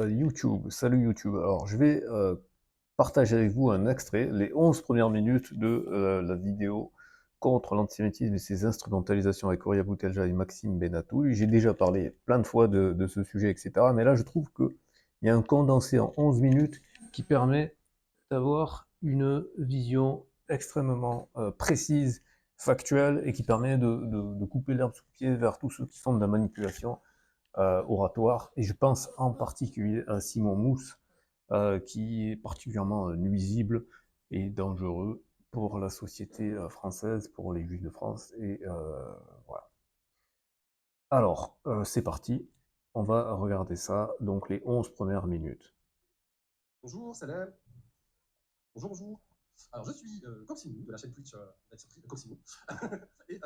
YouTube. Salut YouTube. Alors, je vais partager avec vous un extrait, les 11 premières minutes de la vidéo contre l'antisémitisme et ses instrumentalisations avec Horia Boutelja et Maxime Benatouille. J'ai déjà parlé plein de fois de ce sujet, etc. Mais là, je trouve qu'il y a un condensé en 11 minutes qui permet d'avoir une vision extrêmement précise, factuelle, et qui permet de couper l'herbe sous le pied vers tous ceux qui font de la manipulation oratoire. Et je pense en particulier à Simon Mousse, qui est particulièrement nuisible et dangereux pour la société française, pour les Juifs de France. Et voilà. Alors, c'est parti. On va regarder ça, donc les 11 premières minutes. Bonjour, Salam. Bonjour, bonjour. Alors, je suis Coximou, de la chaîne Twitch Coximou. Et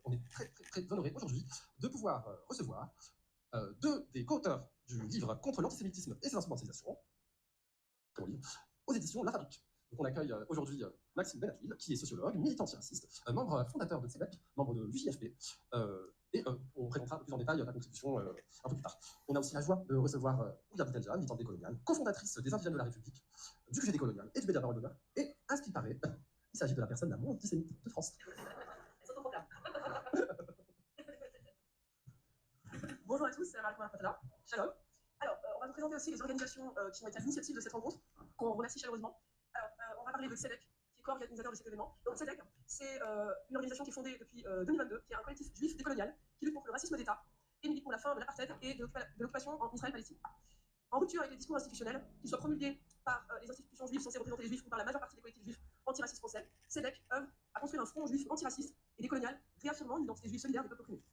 on est très honoré aujourd'hui de pouvoir recevoir deux des co-auteurs du livre Contre l'antisémitisme et ses instrumentalisations, aux éditions La Fabrique. Donc, on accueille aujourd'hui Maxime Benatouille, qui est sociologue, militant antiraciste, membre fondateur de CEDEC, membre de l'UJFP. Et on présentera plus en détail la contribution un peu plus tard. On a aussi la joie de recevoir Horia Boutelja, militante décoloniale, cofondatrice des Indigènes de la République, du QG décolonial et du Média Parole d'honneur. Et à ce qui paraît, il s'agit de la personne la moins antisémite de France. Bonjour à tous, c'est Marie Fatala. Shalom. Alors, on va vous présenter aussi les organisations qui ont été à l'initiative de cette rencontre, qu'on remercie chaleureusement. Alors, on va parler de CEDEC, qui est co-organisateur de cet événement. Donc, CEDEC, c'est une organisation qui est fondée depuis 2022, qui est un collectif juif décolonial, qui lutte contre le racisme d'État et milite pour la fin de l'apartheid et de l'occupation en Israël-Palestine. En rupture avec les discours institutionnels, qu'ils soient promulgués par les institutions juives censées représenter les juifs ou par la majeure partie des collectifs juifs antiracistes français, CEDEC œuvre à construire un front juif antiraciste et décolonial, réaffirmant une identité juive solidaire des peuples opprimés.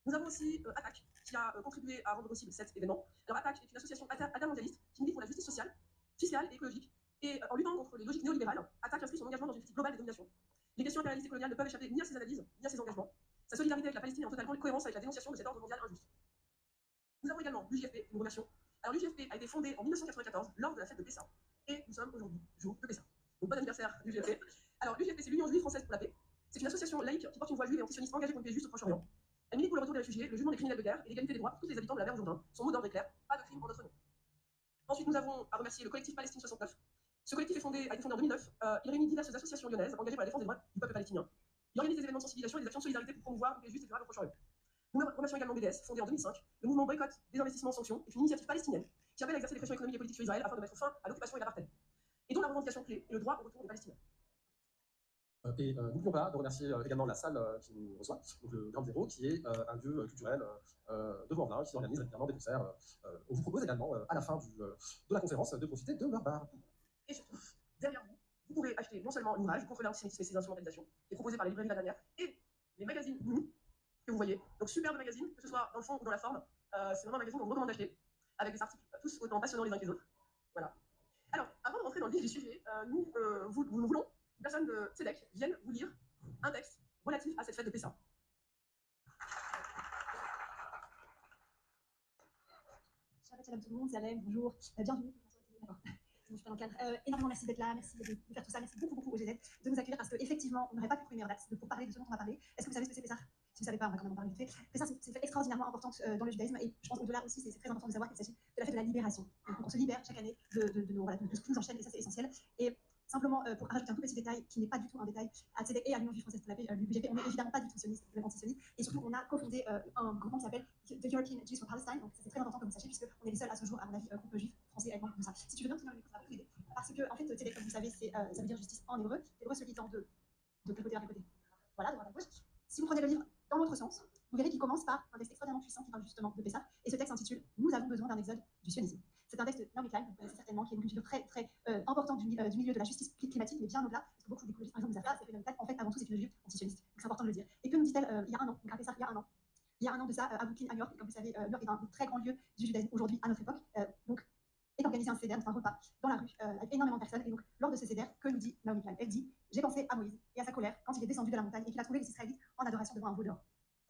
Nous avons aussi ATTAC, qui a contribué à rendre possible cet événement. Alors ATTAC est une association intermondialiste qui milite pour la justice sociale, fiscale et écologique. Et en luttant contre les logiques néolibérales, ATTAC inscrit son engagement dans une critique globale des dominations. Les questions impérialistes et coloniales ne peuvent échapper ni à ses analyses, ni à ses engagements. Sa solidarité avec la Palestine est en totale cohérence avec la dénonciation de cet ordre mondial injuste. Nous avons également l'UJFP, que nous remercions. Alors l'UJFP a été fondée en 1994 lors de la fête de Pessah. Et nous sommes aujourd'hui, jour de Pessah. Donc bon anniversaire l'UJFP. Alors l'UJFP, c'est l'Union juive française pour la paix. C'est une association laïque qui porte une voix juive et antisioniste engagée contre les juifs au Proche-Orient. Elle milite pour le retour des réfugiés, le jugement des criminels de guerre et l'égalité des droits pour tous les habitants de la mer Jourdain. Son mot d'ordre est clair, pas de crime en notre nom. Ensuite, nous avons à remercier le collectif Palestine 69. Ce collectif a été fondé en 2009. Il réunit diverses associations lyonnaises engagées pour la défense des droits du peuple palestinien. Il organise des événements de sensibilisation et des actions de solidarité pour promouvoir une paix juste et durable au Proche-Orient. Nous remercions également BDS, fondé en 2005. Le mouvement Boycott des investissements en sanctions est une initiative palestinienne qui appelle à exercer des pressions économiques et politiques sur Israël afin de mettre fin à l'occupation et l'apartheid, et dont la revendication clé est le droit au retour des Palestiniens. Et n'oublions pas de remercier également la salle qui nous reçoit, donc le Grand Zéro, qui est un lieu culturel de Vaux-en-Velin, qui organise régulièrement des concerts. On vous propose également, à la fin de la conférence, de profiter de leur bar. Et surtout, derrière vous, vous pourrez acheter non seulement l'ouvrage Contre l'antisémitisme et ses instrumentalisations, qui est proposé par les librairies La Dernière, et les magazines Nous, que vous voyez. Donc superbe magazine, que ce soit dans le fond ou dans la forme. C'est vraiment un magazine qu'on vous recommande d'acheter, avec des articles tous autant passionnants les uns que les autres. Voilà. Alors, avant de rentrer dans le vif du sujet, nous voulons qu'une personne de CEDEC vienne vous lire un texte relatif à cette fête de Pessah. Shabbat shalom tout le monde, Salem, bonjour, bienvenue. D'accord. Je suis pas dans le cadre. Énormément merci d'être là, merci de faire tout ça, merci beaucoup au GZ de nous accueillir parce qu'effectivement, on n'aurait pas pu trouver une meilleure date pour parler de ce dont on va parler. Est-ce que vous savez ce que c'est Pessah? Si vous ne savez pas, on va quand même en parler vite fait. Pessah, c'est une fête extraordinairement importante dans le judaïsme et je pense au-delà aussi, c'est très important de savoir qu'il s'agit de la fête de la libération. Donc on se libère chaque année de ce qui nous enchaîne et ça c'est essentiel. Et simplement pour rajouter un tout petit détail qui n'est pas du tout un détail, à CEDEC et à l'Union juive française pour la paix, l'UJP, on n'est évidemment pas du tout sioniste, même antisioniste, et surtout on a cofondé un groupement qui s'appelle The European Jews for Palestine, donc c'est très important que vous sachiez, puisqu'on est les seuls à ce jour, à mon avis, groupe juif français avec moi comme ça. Si tu veux bien tenir le micro, ça va beaucoup aider, parce que en fait, CEDEC, comme vous savez, ça veut dire justice en hébreu, hébreu se lit en deux, de quel côté vers quel côté, voilà, de droite à gauche. Si vous prenez le livre dans l'autre sens, vous verrez qu'il commence par un texte extrêmement puissant qui parle justement de Pessah, et ce texte s'intitule Nous avons besoin d'un exode du sionisme. C'est un texte Naomi Klein, vous connaissez certainement, qui est une figure très importante du milieu de la justice climatique, mais bien au-delà, parce que beaucoup d'écologistes, par exemple, ne savent pas, c'est Naomi Klein, en fait, avant tout, c'est une juive antisioniste. Donc c'est important de le dire. Et que nous dit-elle il y a un an, donc à Pessah, il y a un an de ça, à Brooklyn, à New York, et comme vous savez, New York est un très grand lieu du judaïsme aujourd'hui, à notre époque, donc est organisé un CEDER, un repas dans la rue, avec énormément de personnes. Et donc, lors de ce CEDER, que nous dit Naomi Klein? Elle dit J'ai pensé à Moïse et à sa colère quand il est descendu de la montagne et qu'il a trouvé les Israélites en adoration devant un veau d'or.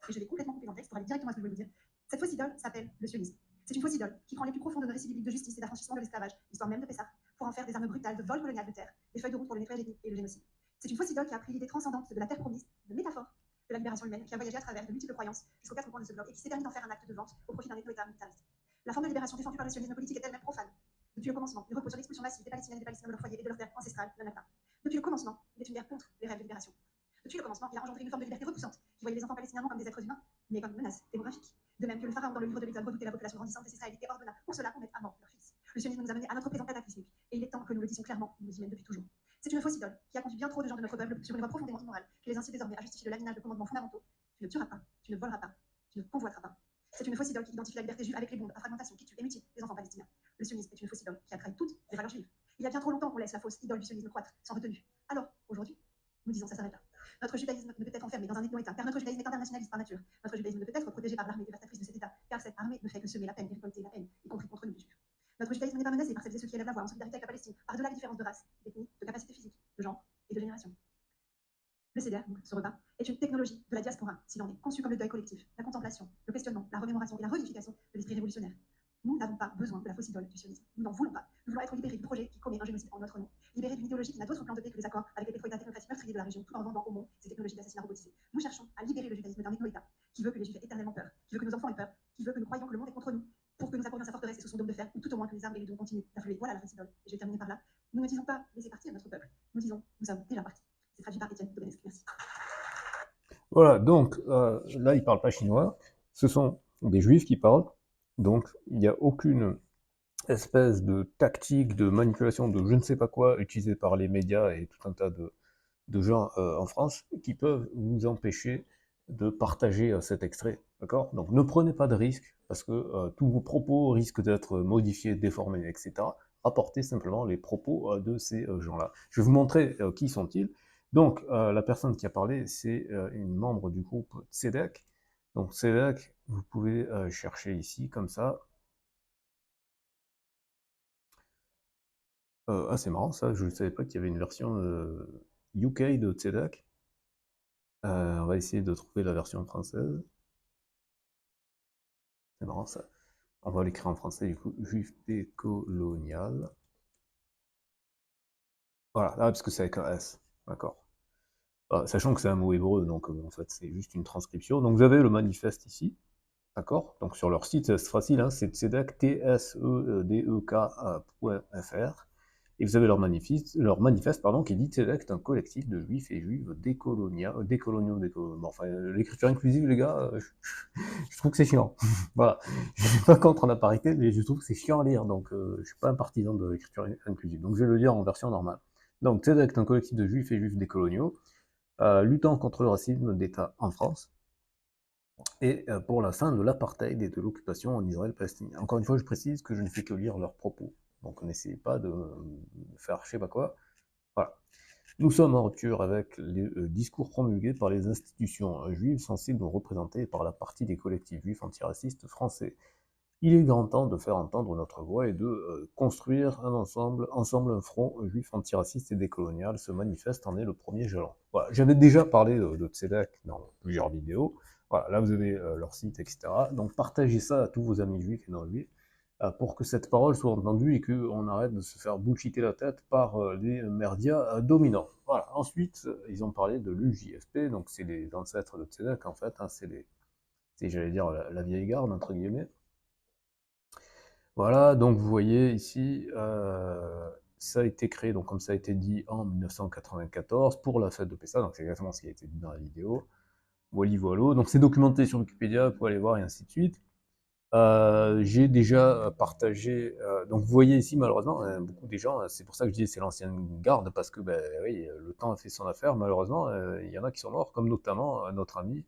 Et je vais complètement couper dans le texte pour aller directement à ce que je voulais vous dire. Cette fausse idole s'appelle le sionisme. C'est une fausse idole qui prend les plus profonds de récits bibliques de justice et d'affranchissement de l'esclavage, l'histoire même de Pessah, pour en faire des armes brutales de vol colonial de terre, des feuilles de route pour le nettoyage ethnique et le génocide. C'est une fausse idole qui a pris l'idée transcendante de la terre promise, de métaphore de la libération humaine, qui a voyagé à travers de multiples croyances jusqu'aux quatre coins de ce globe et qui s'est permis d'en faire un acte de vente au profit d'un État militariste. La forme de libération défendue par le sionisme politique est elle-même profane. Depuis le commencement, il repose sur l'expulsion massive des Palestiniens et des Palestiniens de leur foyer et de leur terre ancestrale, la Nakba. Depuis le commencement, il est une guerre contre les rêves de libération. Depuis le commencement, il a engendré une forme de liberté repoussante, qui voyait les enfants palestiniens non comme des êtres humains, mais comme menaces démographiques. De même que le pharaon dans le livre de l'Exode redoutait la population grandissante des Israélites et ordonna pour cela qu'on mette à mort leurs fils. Le sionisme nous a menés à notre présent cataclysmique, et il est temps que nous le disions clairement, il nous y mène depuis toujours. C'est une fausse idole qui a conduit bien trop de gens de notre peuple sur une voie profondément immorale, qui les incite désormais à justifier le laminage de commandements fondamentaux. Tu ne tueras pas, tu ne voleras pas, tu ne convoiteras pas. C'est une fausse idole qui identifie la liberté juive avec les bombes à fragmentation qui tuent et mutilent les enfants palestiniens. Le sionisme est une fausse idole qui a trahi toutes les valeurs juives. Il y a bien trop longtemps qu'on laisse la fausse idole du sionisme croître sans retenue. Alors, aujourd'hui, nous disons ça s'arrête là. Notre judaïsme ne peut être enfermé dans un ethno-État, car notre judaïsme est internationaliste par nature. Notre judaïsme ne peut être protégé par l'armée dévastatrice de cet État, car cette armée ne fait que semer la peine et récolter la haine, y compris contre nous, les juifs. Notre judaïsme n'est pas menacé par celles et ceux qui élèvent la voix en solidarité avec la Palestine, par-delà les différences de race, d'ethnie, de capacité physique, de genre et de génération. Le CEDER, donc ce repas, est une technologie de la diaspora, s'il en est conçu comme le deuil collectif, la contemplation, le questionnement, la remémoration et la réunification de l'esprit révolutionnaire. Nous n'avons pas besoin de la fausse idole du sionisme. Nous n'en voulons pas. Nous voulons être libérés du projet qui commet un génocide en notre nom, libérés d'une idéologie qui n'a d'autre plan de paix que les accords avec les pétroétats technocratiques meurtriers de la région, tout en vendant au monde ces technologies d'assassinat robotisées. Nous cherchons à libérer le judaïsme d'un ethno-État qui veut que les juifs aient éternellement peur, qui veut que nos enfants aient peur, qui veut que nous croyions que le monde est contre nous, pour que nous accordions sa forteresse et son dôme de fer, ou tout au moins que les armes et les dons continuent d'affluer. Voilà la fausse idole. Et je vais terminer par là. Nous ne disons pas laisser partir notre peuple. Nous disons nous sommes déjà partis. C'est traduit par Étienne Dobenesque. Merci. Voilà, donc là, ils ne parlent pas chinois, ce sont des juifs qui parlent, donc il n'y a aucune espèce de tactique de manipulation de je ne sais pas quoi utilisée par les médias et tout un tas de gens en France qui peuvent vous empêcher de partager cet extrait, d'accord? Donc ne prenez pas de risques, parce que tous vos propos risquent d'être modifiés, déformés, etc. Rapportez simplement les propos de ces gens-là. Je vais vous montrer qui sont-ils. Donc la personne qui a parlé, c'est une membre du groupe Tzedek. Donc Tzedek, vous pouvez chercher ici, comme ça. Ah, c'est marrant ça, je ne savais pas qu'il y avait une version UK de Tzedek. On va essayer de trouver la version française. C'est marrant ça. On va l'écrire en français du coup, juif décolonial. Voilà, ah, parce que c'est avec un S, d'accord. Ah, sachant que c'est un mot hébreu, donc en fait c'est juste une transcription. Donc vous avez le manifeste ici, d'accord. Donc sur leur site, c'est facile, hein, c'est tzedek, tsedek.fr. Et vous avez leur manifeste pardon, qui dit Tzedek est un collectif de juifs et juives décoloniaux. Bon, enfin, l'écriture inclusive, les gars, je trouve que c'est chiant. Voilà. Je suis pas contre la parité, mais je trouve que c'est chiant à lire, donc je suis pas un partisan de l'écriture inclusive. Donc je vais le lire en version normale. Donc Tzedek est un collectif de juifs et juifs décoloniaux, luttant contre le racisme d'État en France, et pour la fin de l'apartheid et de l'occupation en Israël-Palestine. Encore une fois, je précise que je ne fais que lire leurs propos. Donc n'essayez pas de faire je sais pas quoi. Voilà. Nous sommes en rupture avec les discours promulgués par les institutions juives censées nous représenter par la partie des collectifs juifs antiracistes français. Il est grand temps de faire entendre notre voix et de construire ensemble un front juif antiraciste et décolonial. Ce manifeste en est le premier jalon. Voilà. J'avais déjà parlé de Tzedek dans plusieurs vidéos. Voilà, là vous avez leur site, etc. Donc partagez ça à tous vos amis juifs et non juifs pour que cette parole soit entendue et qu'on arrête de se faire bullshiter la tête par les médias dominants. Voilà. Ensuite, ils ont parlé de l'UJFP, donc c'est les ancêtres de Tzedek en fait, hein, c'est j'allais dire la vieille garde entre guillemets. Voilà, donc vous voyez ici, ça a été créé, donc comme ça a été dit, en 1994 pour la fête de Pessah, donc c'est exactement ce qui a été dit dans la vidéo. Voilà, donc c'est documenté sur Wikipédia, vous pouvez aller voir et ainsi de suite. J'ai déjà partagé, donc vous voyez ici malheureusement, beaucoup des gens, c'est pour ça que je dis c'est l'ancienne garde, parce que ben, oui, le temps a fait son affaire, malheureusement, il y en a qui sont morts, comme notamment notre ami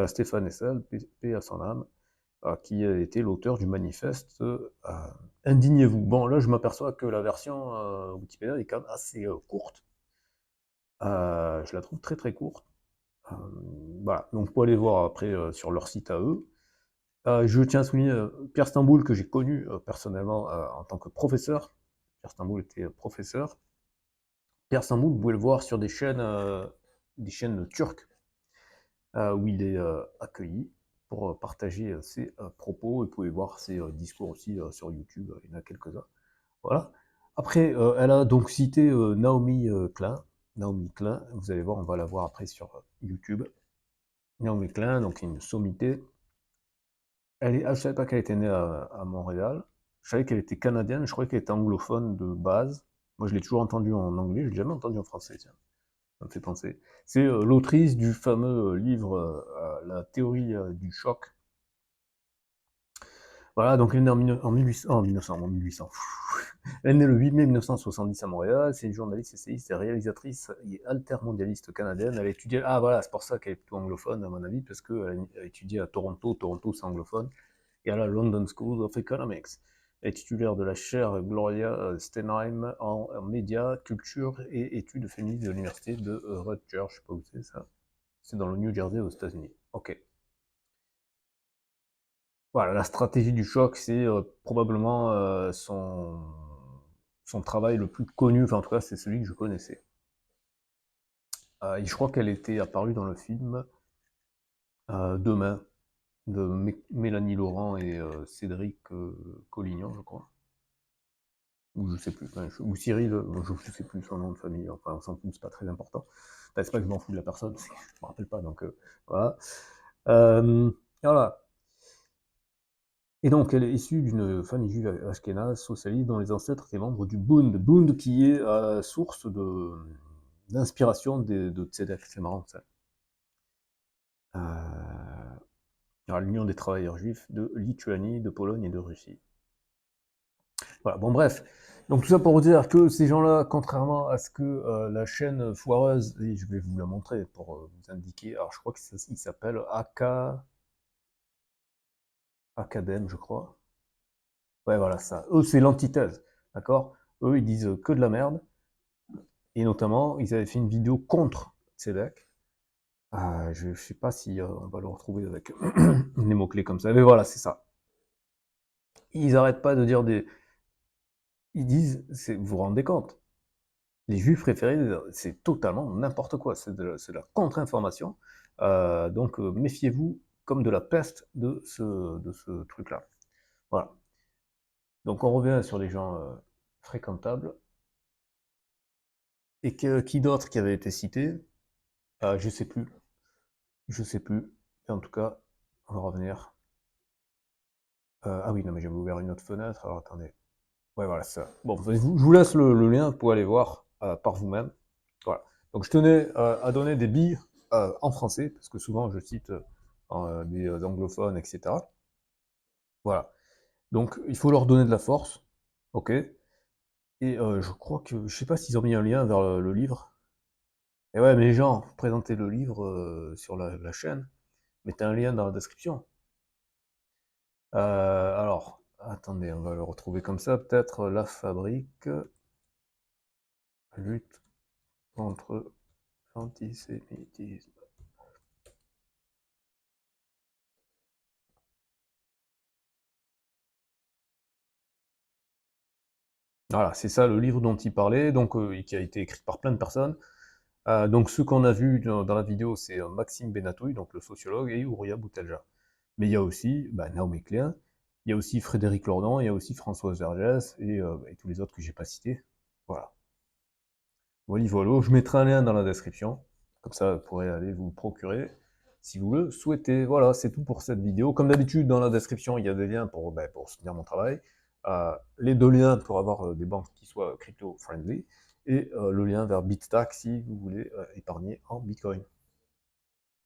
Stéphane Hessel, paix à son âme, qui a été l'auteur du manifeste Indignez-vous. Bon, là, je m'aperçois que la version Wikipédia est quand même assez courte. Je la trouve très très courte. Voilà, donc vous pouvez aller voir après sur leur site à eux. Je tiens à souligner Pierre Stamboul, que j'ai connu personnellement en tant que professeur. Pierre Stamboul était professeur. Pierre Stamboul, vous pouvez le voir sur des chaînes turques, où il est accueilli pour partager ses propos, et vous pouvez voir ses discours aussi sur YouTube, il y en a quelques-uns. Voilà. Après, elle a donc cité Naomi Klein. Naomi Klein, vous allez voir, on va la voir après sur YouTube. Naomi Klein, donc une sommité. je savais pas qu'elle était née à Montréal. Je savais qu'elle était canadienne, je croyais qu'elle était anglophone de base. Moi, je l'ai toujours entendue en anglais, je l'ai jamais entendue en français, tiens. Ça me fait penser. C'est l'autrice du fameux livre La théorie du choc. Voilà, donc elle est née en 1800, en 1800. Elle est née le 8 mai 1970 à Montréal. C'est une journaliste, essayiste et réalisatrice et altermondialiste canadienne. Elle a étudié, ah voilà, c'est pour ça qu'elle est plutôt anglophone à mon avis, parce qu'elle a étudié à Toronto. Toronto, c'est anglophone. Et à la London School of Economics. Elle est titulaire de la chaire Gloria Steinem en médias, culture et études féministes de l'université de Rutgers. Je sais pas où c'est ça. C'est dans le New Jersey aux États-Unis. Ok. Voilà, la stratégie du choc, c'est probablement son travail le plus connu, enfin en tout cas c'est celui que je connaissais. Et je crois qu'elle était apparue dans le film Demain de Mélanie Laurent et Cédric Collignon, je crois. Ou je sais plus, enfin, ou Cyril, je sais plus son nom de famille, enfin on s'en fout, c'est pas très important. Enfin, c'est pas que je m'en fous de la personne, je me rappelle pas, donc voilà. Voilà. Et donc, elle est issue d'une famille juive ashkénaze socialiste dont les ancêtres étaient membres du Bund. Bund qui est source d'inspiration de Tzedek, c'est marrant ça. L'Union des travailleurs juifs de Lituanie, de Pologne et de Russie. Voilà, bon bref. Donc tout ça pour vous dire que ces gens-là, contrairement à ce que la chaîne foireuse, et je vais vous la montrer pour vous indiquer, alors je crois qu'il s'appelle Academ, je crois. Ouais, voilà, ça. Eux, c'est l'antithèse, d'accord? Eux, ils disent que de la merde. Et notamment, ils avaient fait une vidéo contre Tzedek. Je ne sais pas si on va le retrouver avec des mots-clés comme ça. Mais voilà, c'est ça. Ils n'arrêtent pas de dire des... Ils disent, vous vous rendez compte, les juifs préférés, c'est totalement n'importe quoi. C'est de la contre-information. Donc, méfiez-vous comme de la peste de ce truc-là. Voilà. Donc, on revient sur les gens fréquentables. Et qui d'autre qui avait été cité? Je sais plus. Je sais plus. Mais en tout cas, on va revenir. Ah oui, non, mais j'avais ouvert une autre fenêtre. Alors attendez. Ouais, voilà, ça. Bon, je vous laisse le lien pour aller voir par vous-même. Voilà. Donc je tenais à donner des billes en français, parce que souvent je cite des anglophones, etc. Voilà. Donc il faut leur donner de la force. Ok. Et je crois que, je sais pas s'ils ont mis un lien vers le livre. Et ouais, mais les gens, présentez le livre sur la chaîne. Mettez un lien dans la description. Alors, attendez, on va le retrouver comme ça, peut-être La Fabrique, lutte contre l'antisémitisme. Voilà, c'est ça le livre dont il parlait, donc qui a été écrit par plein de personnes. Donc ce qu'on a vu dans la vidéo, c'est Maxime Benatouille, donc le sociologue, et Ouria Boutelja. Mais il y a aussi Naomi Klein, il y a aussi Frédéric Lordon, il y a aussi Françoise Vergès, et tous les autres que j'ai pas cités. Voilà. Voilà, je mettrai un lien dans la description, comme ça vous pourrez aller vous le procurer si vous le souhaitez. Voilà, c'est tout pour cette vidéo. Comme d'habitude, dans la description, il y a des liens pour soutenir mon travail, les deux liens pour avoir des banques qui soient crypto-friendly, et le lien vers BitStack si vous voulez épargner en Bitcoin.